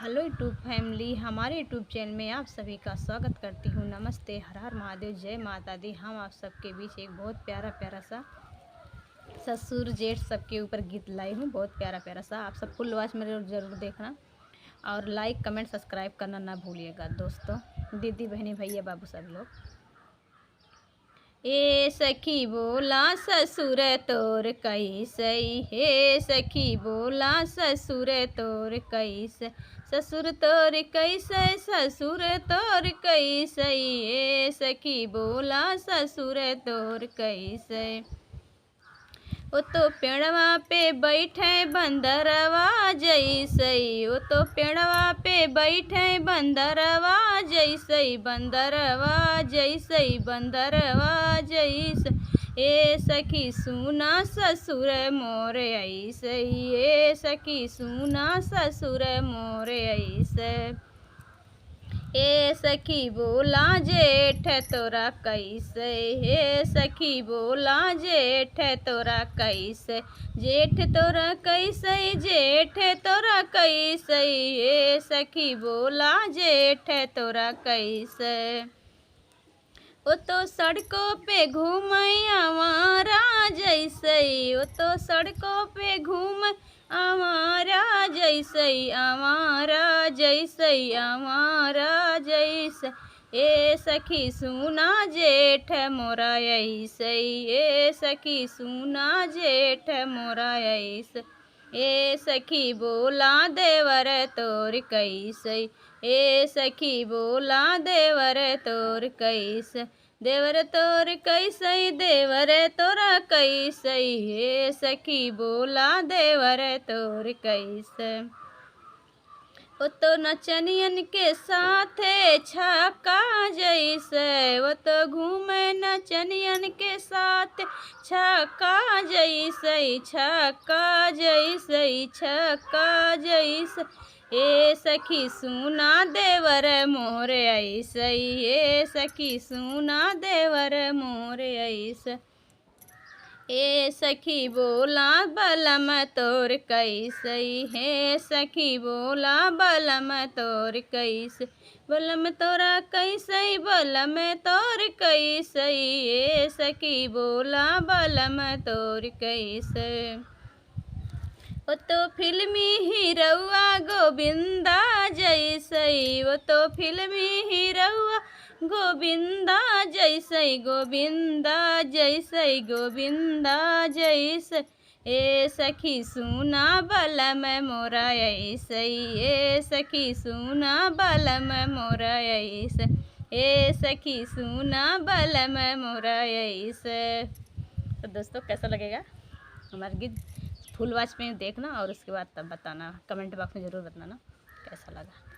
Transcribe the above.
Hello YouTube family, हमारे YouTube channel में आप सभी का स्वागत करती हूँ। नमस्ते, हर हर महादेव, जय माता दी। हम आप सबके बीच एक बहुत प्यारा प्यारा सा ससुर जेठ सबके ऊपर गीत लाई हूँ। बहुत प्यारा प्यारा सा, आप सब फुल वॉच मेरे ज़रूर देखना और लाइक कमेंट सब्सक्राइब करना ना भूलिएगा दोस्तों, दीदी बहनी भैया बाबू सब लोग। ए सखी बोला ससुर तोर कैसे, हे सखी बोला ससुर तोर कैसे, ससुर तोर कैसे, ससुर तोर कैसे, ए सखी बोला ससुर तोर कैसे। वो तो पेड़वा पे बैठे बंदरवा जैसे, वो तो पेड़वा पे बैठे बंदरवा जैसे, बंदरवा जैसे, बंदरवा जैसे। ए सखी सुना ससुर मोर ऐसे, ए सखी सुना ससुर मोर ऐसे। ए सखी बोला जेठ तोरा कैसे, हे सखी बोला जेठ तोरा कैसे, जेठ तोरा कैसे, जेठ तोरा कैसे, हे सखी बोला जेठ तोरा कैसे। वो तो सड़कों पे घूमे आवारा जैसे, वो तो सड़कों पे घूम आवारा जैसे, आवारा जैसे, आवारा जैसे। ए सखी सुना जेठ मोरा ऐसे, ए सखी सुना जेठ मोरा ऐसे। ए सखी बोला देवर तोर कैसे, ए सखी बोला देवर तोर कैसे, देवर तोर कैसे, देवर तोरा कैसे, हे सखी बोला देवर तोर कैसे। वो तो नचनियन के साथे छक्का जैसे, वो तो घूमे नचनियन के साथ छक्का जैसे, छक्का जैसे, छक्का जैसे। ए सखी सुना देवर मोर ऐसे, ए सखी सुना देवर मोर ऐसे। ए सखी बोला बलम तोर कैसे, हे सखी बोला बलम तोर कैसे, बलम तोरा कैसे, बलम तोर कैसे, ए सखी बोला बलम तोर कैसे। वो तो फिल्मी हीरोआ गोविंदा जैसे, वो तो फिल्मी हीरोआ गोविंदा जैसे, गोविंदा जैसे, गोविंदा जैसे। ए सखी सुना बलम मोरा ऐसे, ए सखी सुना बलम मोरा ऐसे, ए सखी सुना बलम मोरा ऐसे। तो दोस्तों कैसा लगेगा हमारा गीत, फुल वॉच में देखना और उसके बाद तब बताना, कमेंट बॉक्स में ज़रूर बताना कैसा लगा।